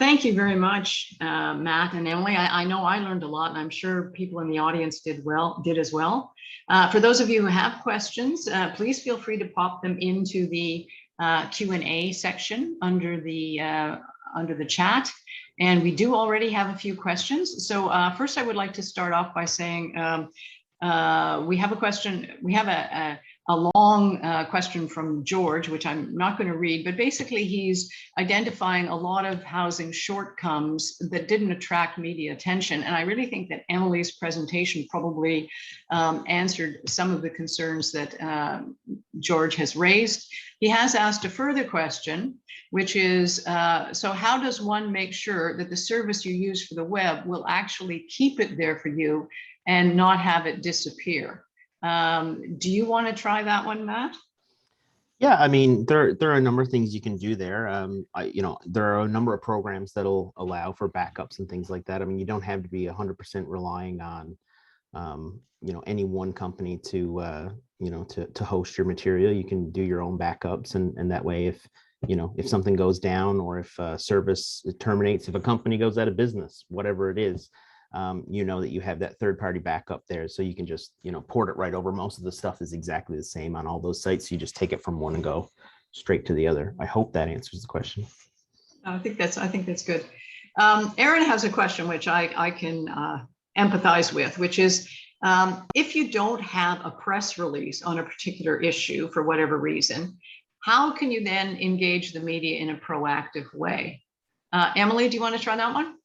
Thank you very much, Matt and Emily. I know I learned a lot, and I'm sure people in the audience did as well. For those of you who have questions, please feel free to pop them into the Q&A section under the chat. And we do already have a few questions. So first, I would like to start off by saying we have a question. We have a long question from George, which I'm not going to read, but basically he's identifying a lot of housing shortcomings that didn't attract media attention. And I really think that Emily's presentation probably answered some of the concerns that George has raised. He has asked a further question, which is, so how does one make sure that the service you use for the web will actually keep it there for you and not have it disappear? Do you want to try that one, Matt? Yeah, I mean, there are a number of things you can do there. There are a number of programs that'll allow for backups and things like that. I mean, you don't have to be 100% relying on, any one company to host your material. You can do your own backups, and that way, if something goes down or if service terminates, if a company goes out of business, whatever it is, that you have that third-party backup there, so you can just port it right over. Most of the stuff is exactly the same on all those sites. You just take it from one and go straight to the other. I hope that answers the question. I think that's good. Aaron has a question which I can empathize with, which is if you don't have a press release on a particular issue for whatever reason, how can you then engage the media in a proactive way? Emily, do you want to try that one?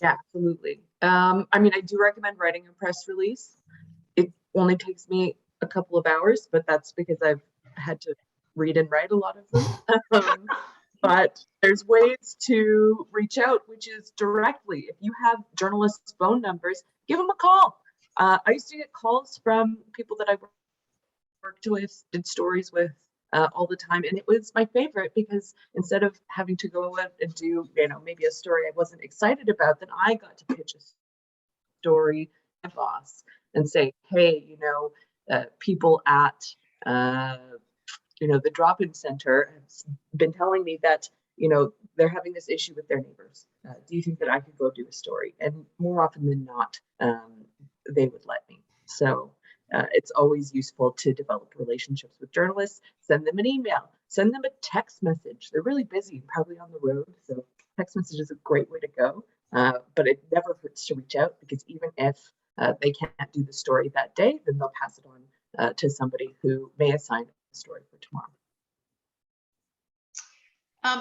Yeah, absolutely. I mean, I do recommend writing a press release. It only takes me a couple of hours, but that's because I've had to read and write a lot of them. But there's ways to reach out, which is directly. If you have journalists' phone numbers, give them a call. I used to get calls from people that I worked with, did stories with, all the time, and it was my favorite because instead of having to go out and do maybe a story I wasn't excited about, then I got to pitch a story to my boss and say, hey, people at the drop-in center have been telling me that they're having this issue with their neighbors. Do you think that I could go do a story? And more often than not, they would let me. So it's always useful to develop relationships with journalists. Send them an email, send them a text message. They're really busy, probably on the road, so text message is a great way to go. But it never hurts to reach out, because even if they can't do the story that day, then they'll pass it on to somebody who may assign a story for tomorrow.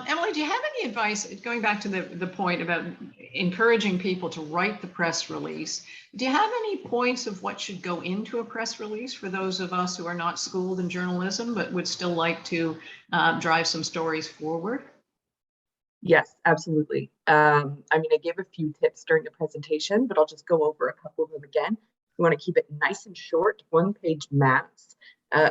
Emily, do you have any advice, going back to the point about encouraging people to write the press release? Do you have any points of what should go into a press release for those of us who are not schooled in journalism but would still like to drive some stories forward? Yes, absolutely. I mean, I gave a few tips during the presentation, but I'll just go over a couple of them again. You want to keep it nice and short, one-page max.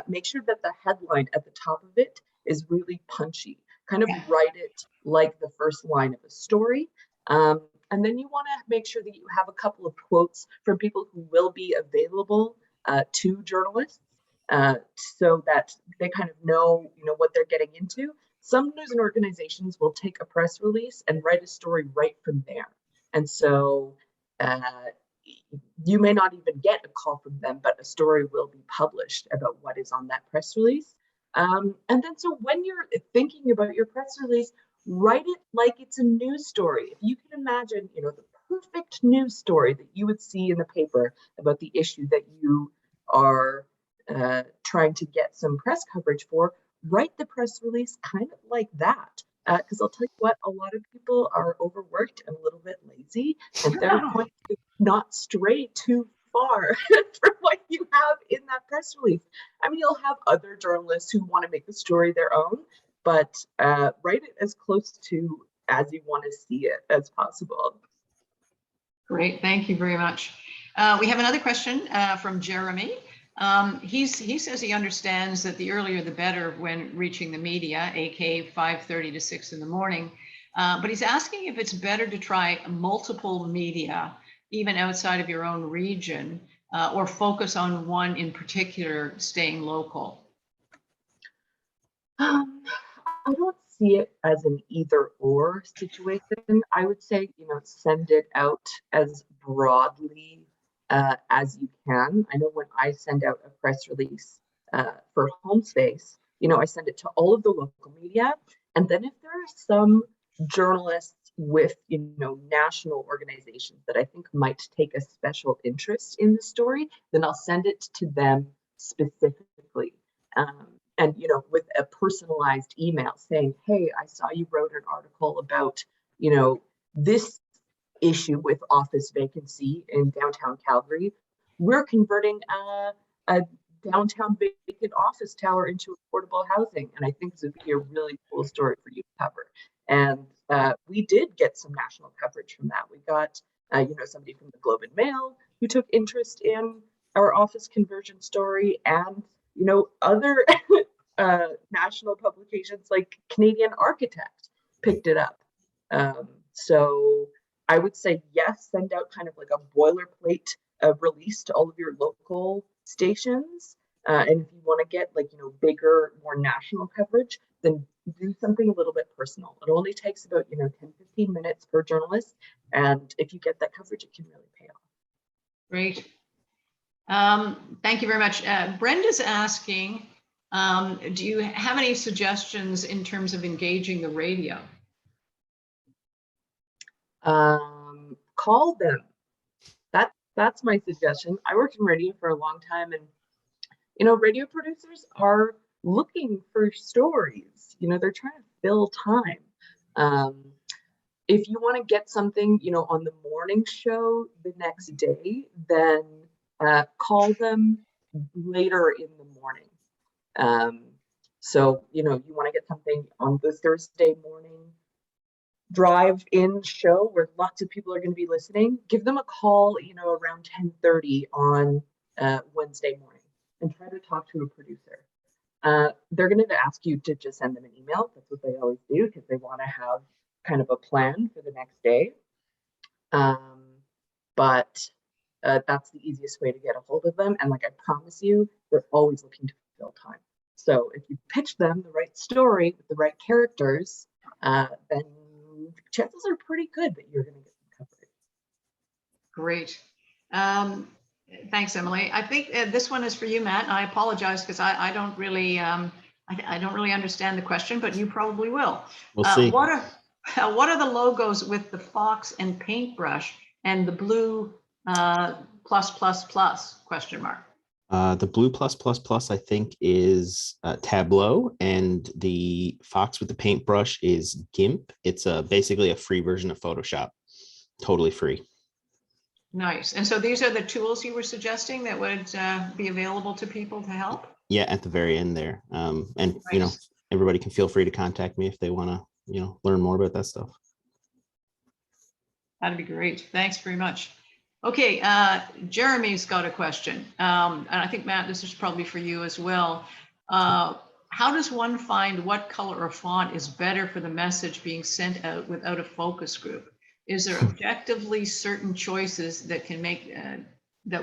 Make sure that the headline at the top of it is really punchy. Kind of write it like the first line of a story. And then you want to make sure that you have a couple of quotes from people who will be available to journalists so that they kind of know, what they're getting into. Some news and organizations will take a press release and write a story right from there. And so you may not even get a call from them, but a story will be published about what is on that press release. And then so when you're thinking about your press release, write it like it's a news story. If you can imagine, the perfect news story that you would see in the paper about the issue that you are trying to get some press coverage for, write the press release kind of like that. Because I'll tell you what, a lot of people are overworked and a little bit lazy, and they're going to not stray too far from what you have in that press release. I mean, you'll have other journalists who want to make the story their own, but write it as close to as you want to see it as possible. Great, thank you very much. We have another question from Jeremy. He says he understands that the earlier the better when reaching the media, aka 5:30 to 6 in the morning. But he's asking if it's better to try multiple media, even outside of your own region, or focus on one in particular, staying local. I don't see it as an either or situation. I would say, send it out as broadly as you can. I know when I send out a press release for Home Space, I send it to all of the local media. And then if there are some journalists with, national organizations that I think might take a special interest in the story, then I'll send it to them specifically. And, with a personalized email saying, hey, I saw you wrote an article about, this issue with office vacancy in downtown Calgary. We're converting a downtown vacant office tower into affordable housing. And I think this would be a really cool story for you to cover. And we did get some national coverage from that. We got, somebody from the Globe and Mail who took interest in our office conversion story, and, other national publications like Canadian Architect picked it up. So I would say, yes, send out kind of like a boilerplate release to all of your local stations. And if you want to get bigger, more national coverage, then do something a little bit personal. It only takes about, 10, 15 minutes per journalist. And if you get that coverage, it can really pay off. Great. Thank you very much. Brenda's asking, do you have any suggestions in terms of engaging the radio? Call them. That's my suggestion. I worked in radio for a long time, and radio producers are looking for stories. They're trying to fill time. If you want to get something, on the morning show the next day, then call them later in the morning. So, you want to get something on the Thursday morning drive-in show where lots of people are going to be listening. Give them a call, around 10:30 on Wednesday morning, and try to talk to a producer. They're going to ask you to just send them an email. That's what they always do, because they want to have kind of a plan for the next day. But that's the easiest way to get a hold of them. And like I promise you, they're always looking to fill time. So if you pitch them the right story with the right characters, then chances are pretty good that you're going to get them covered. Great. Thanks, Emily. I think this one is for you, Matt. I apologize because I don't really I don't really understand the question, but you probably will. We'll see. What are the logos with the fox and paintbrush and the blue +++ question mark? The blue +++ I think is Tableau, and the fox with the paintbrush is GIMP. It's basically a free version of Photoshop, totally free. Nice. And so these are the tools you were suggesting that would be available to people to help? Yeah, at the very end there. And Nice. Everybody can feel free to contact me if they want to, learn more about that stuff. That'd be great. Thanks very much. Okay, Jeremy's got a question. And I think, Matt, this is probably for you as well. How does one find what color or font is better for the message being sent out without a focus group? Is there objectively certain choices that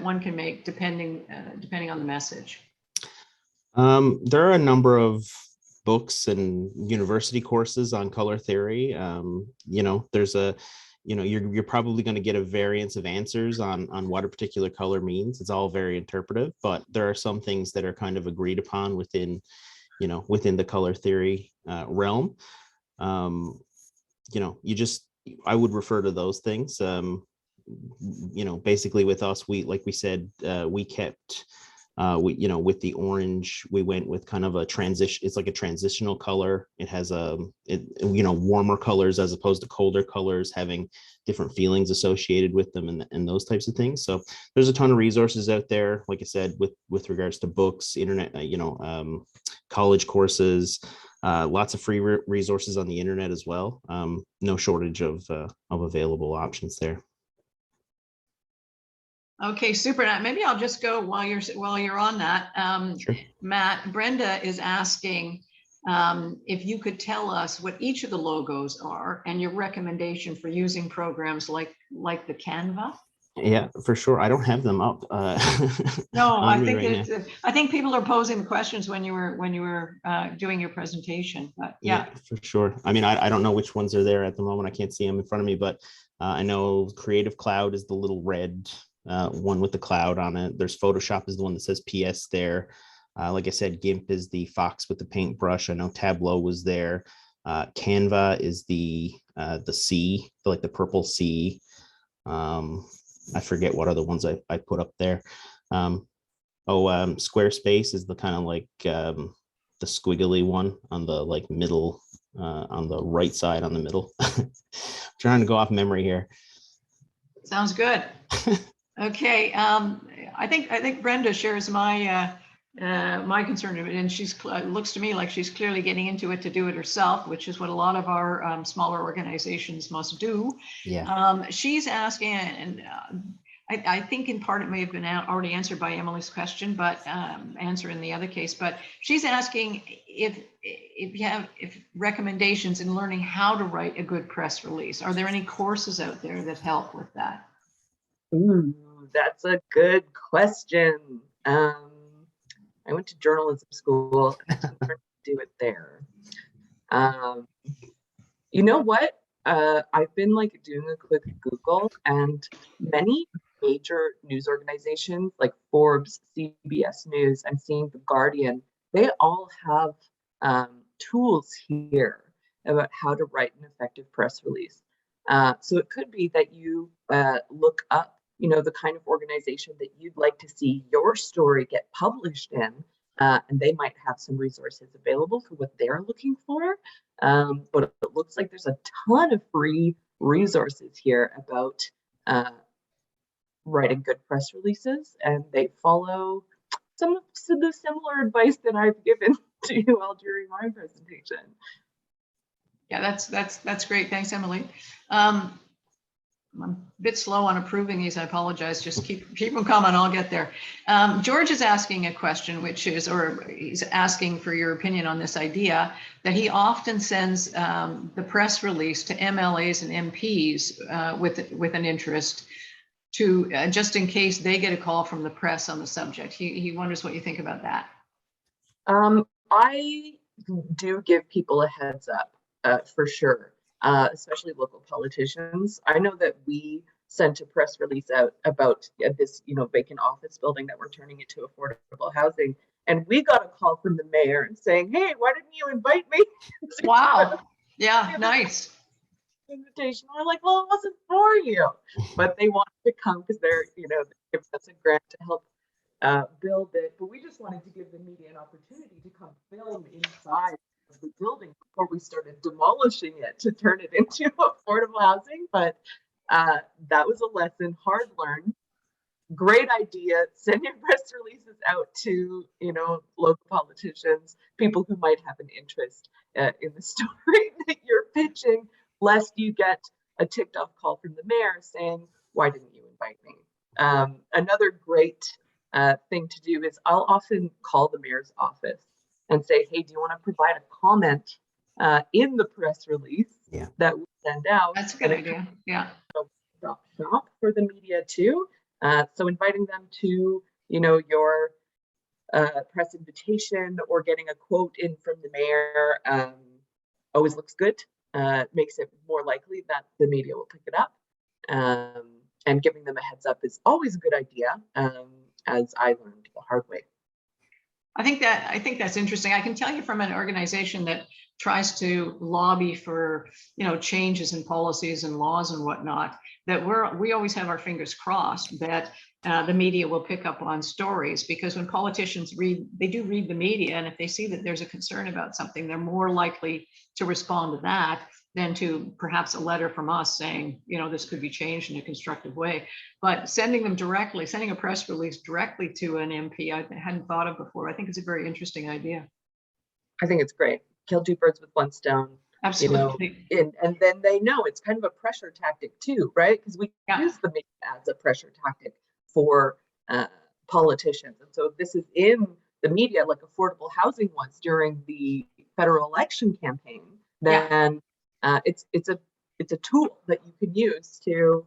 one can make depending on the message? There are a number of books and university courses on color theory. There's you're probably going to get a variance of answers on what a particular color means. It's all very interpretive, but there are some things that are kind of agreed upon within the color theory realm. I would refer to those things. Basically with us, we said, we kept, with the orange, we went with kind of a transition. It's like a transitional color. It has warmer colors as opposed to colder colors, having different feelings associated with them and those types of things. So there's a ton of resources out there, like I said, with regards to books, internet, college courses, lots of free resources on the internet as well. No shortage of available options there. Okay, super. Maybe I'll just go while you're on that. Sure. Matt, Brenda is asking if you could tell us what each of the logos are and your recommendation for using programs like the Canva. Yeah, for sure. I don't have them up No, I on me think right now. I think people are posing the questions when you were doing your presentation. But Yeah, yeah, for sure. I mean, I don't know which ones are there at the moment. I can't see them in front of me, but I know Creative Cloud is the little red one with the cloud on it. There's Photoshop is the one that says PS there. Like I said, GIMP is the fox with the paintbrush. I know Tableau was there. Canva is the C, like the purple C. I forget what other ones I put up there. Squarespace is the kind of like the squiggly one on the like middle, on the right side on the middle. Trying to go off memory here. sounds good. Okay, I think Brenda shares my my concern of it, and she's looks to me like she's clearly getting into it to do it herself, which is what a lot of our smaller organizations must do. Yeah. She's asking, and I think in part it may have been already answered by Emily's question, but answer in the other case. But she's asking if you have recommendations in learning how to write a good press release. Are there any courses out there that help with that? Ooh, that's a good question. I went to journalism school and I didn't learn to do it there. You know what? I've been like doing a quick Google, and many major news organizations like Forbes, CBS News, I'm seeing The Guardian, they all have tools here about how to write an effective press release. So it could be that you look up, the kind of organization that you'd like to see your story get published in, and they might have some resources available for what they're looking for. But it looks like there's a ton of free resources here about writing good press releases, and they follow some of the similar advice that I've given to you all during my presentation. Yeah, that's great. Thanks, Emily. I'm a bit slow on approving these. I apologize. Just keep them coming. I'll get there. George is asking a question, which is, or he's asking for your opinion on this idea that he often sends the press release to MLAs and MPs with an interest to just in case they get a call from the press on the subject. He wonders what you think about that. I do give people a heads up for sure. Especially local politicians. I know that we sent a press release out about this, vacant office building that we're turning into affordable housing, and we got a call from the mayor saying, "Hey, why didn't you invite me?" Wow. Yeah, nice. Invitation. We're like, "Well, it wasn't for you," but they wanted to come because they're, they give us a grant to help build it. But we just wanted to give the media an opportunity to come film inside the building before we started demolishing it to turn it into affordable housing. But that was a lesson, hard learned. Great idea. Send your press releases out to local politicians, people who might have an interest in the story that you're pitching, lest you get a ticked off call from the mayor saying, "Why didn't you invite me?" Another great thing to do is I'll often call the mayor's office and say, "Hey, do you want to provide a comment in the press release that we send out?" That's a good idea. Yeah. Shop for the media too. So inviting them to, your press invitation or getting a quote in from the mayor always looks good. Makes it more likely that the media will pick it up. And giving them a heads up is always a good idea, as I learned the hard way. I think that's interesting. I can tell you from an organization that tries to lobby for, changes in policies and laws and whatnot, that we always have our fingers crossed that the media will pick up on stories, because when politicians they do read the media, and if they see that there's a concern about something, they're more likely to respond to that than to perhaps a letter from us saying, this could be changed in a constructive way. But sending a press release directly to an MP, I hadn't thought of before. I think it's a very interesting idea. I think it's great. Kill two birds with one stone. Absolutely. And then they know it's kind of a pressure tactic too, right? Because we use the media as a pressure tactic for politicians. And so if this is in the media, like affordable housing was during the federal election campaign, then it's a tool that you can use to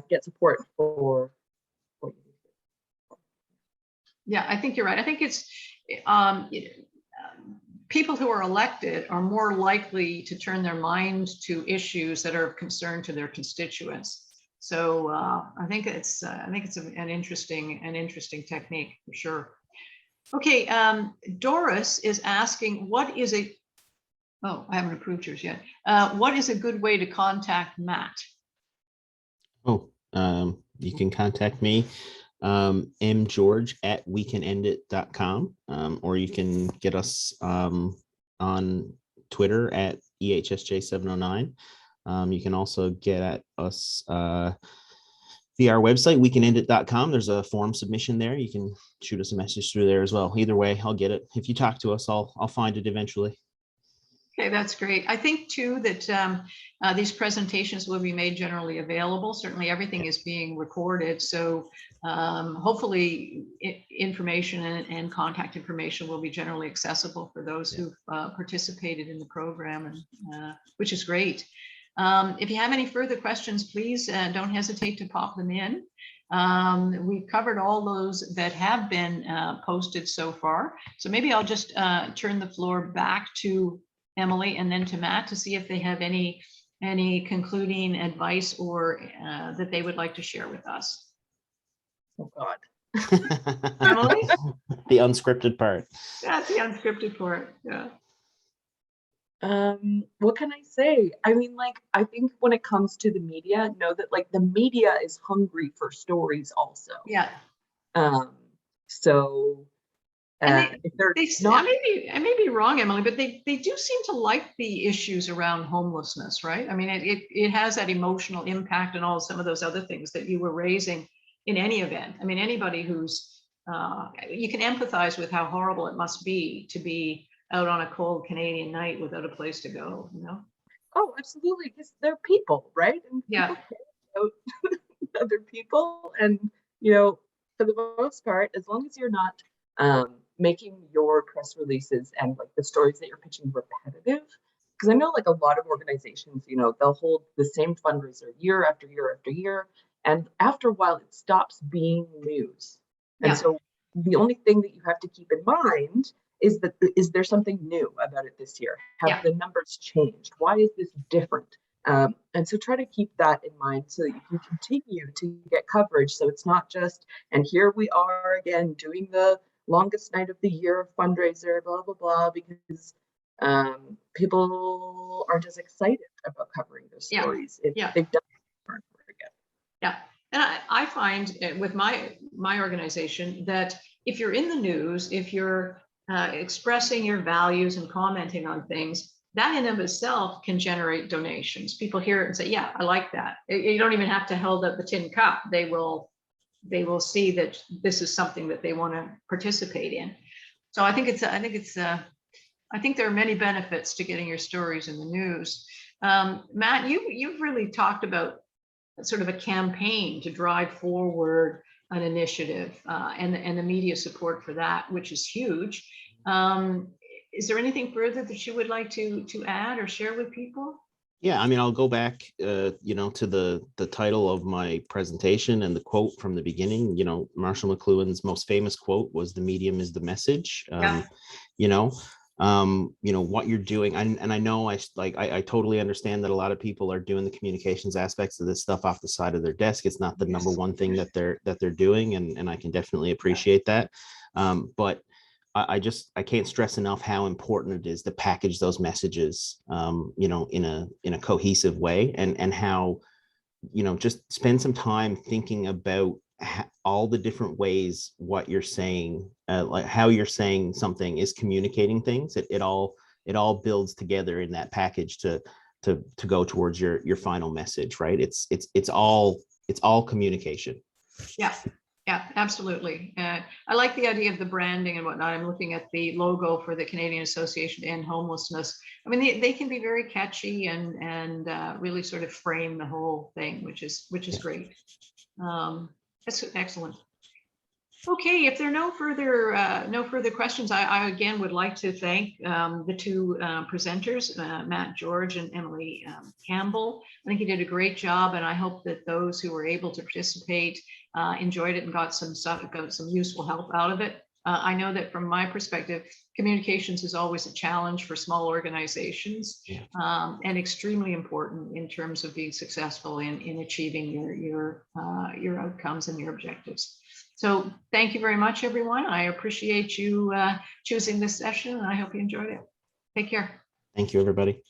get support for what you do. Yeah, I think you're right. I think it's um, people who are elected are more likely to turn their mind to issues that are of concern to their constituents. So I think it's an interesting technique for sure. Okay, Doris is asking, what is a, oh, I haven't approved yours yet. What is a good way to contact Matt? Oh, you can contact me, mgeorge@wecanendit.com, or you can get us on Twitter at EHSJ709. You can also get at us via our website, wecanendit.com. There's a form submission there. You can shoot us a message through there as well. Either way, I'll get it. If you talk to us, I'll find it eventually. Okay, that's great. I think too that these presentations will be made generally available. Certainly everything is being recorded. So hopefully information and contact information will be generally accessible for those who've participated in the program, and which is great. If you have any further questions, please don't hesitate to pop them in. We've covered all those that have been posted so far. So maybe I'll just turn the floor back to Emily and then to Matt to see if they have any concluding advice or that they would like to share with us. Oh God. Emily? The unscripted part. That's the unscripted part. Yeah. What can I say? I mean, like, I think when it comes to the media, know that like the media is hungry for stories also. Yeah. So if they're not, I may be wrong, Emily, but they do seem to like the issues around homelessness, right? I mean, it has that emotional impact and all some of those other things that you were raising in any event. I mean, anybody who's you can empathize with how horrible it must be to be out on a cold Canadian night without a place to go, you know? oh, absolutely, because they're people, right? And Yeah. people care about other people, and for the most part, as long as you're not making your press releases and like the stories that you're pitching repetitive, because I know like a lot of organizations, they'll hold the same fundraiser year after year after year, and after a while it stops being news. And so the only thing that you have to keep in mind is that is there something new about it this year? Have the numbers changed? Why is this different? And so try to keep that in mind so that you can continue to get coverage. So it's not just, and here we are again doing the longest night of the year fundraiser, blah, blah, blah, because people aren't as excited about covering those stories if they've done it over and over again. Yeah. And I find with my organization that if you're in the news, if you're expressing your values and commenting on things, that in of itself can generate donations. People hear it and say, yeah, I like that. You don't even have to hold up the tin cup. They will see that this is something that they want to participate in. So I think there are many benefits to getting your stories in the news. Matt, you've really talked about sort of a campaign to drive forward an initiative and the media support for that, which is huge. Is there anything further that you would like to add or share with people? Yeah, I mean, I'll go back, to the title of my presentation and the quote from the beginning. Marshall McLuhan's most famous quote was, "The medium is the message." What you're doing, and I know I totally understand that a lot of people are doing the communications aspects of this stuff off the side of their desk. It's not the number one thing that they're doing, and I can definitely appreciate that. But I can't stress enough how important it is to package those messages, in a cohesive way, and how, just spend some time thinking about all the different ways what you're saying, like how you're saying something is communicating things. It all builds together in that package to go towards your final message, right? It's all communication. Yeah, absolutely. I like the idea of the branding and whatnot. I'm looking at the logo for the Canadian Association to End Homelessness. I mean, they can be very catchy and really sort of frame the whole thing, which is great. That's excellent. Okay, if there are no further questions, I again would like to thank the two presenters, Matt George and Emily Campbell. I think you did a great job, and I hope that those who were able to participate enjoyed it and got some useful help out of it. I know that from my perspective, communications is always a challenge for small organizations, Yeah. and extremely important in terms of being successful in achieving your outcomes and your objectives. So thank you very much, everyone. I appreciate you choosing this session, and I hope you enjoyed it. Take care. Thank you, everybody.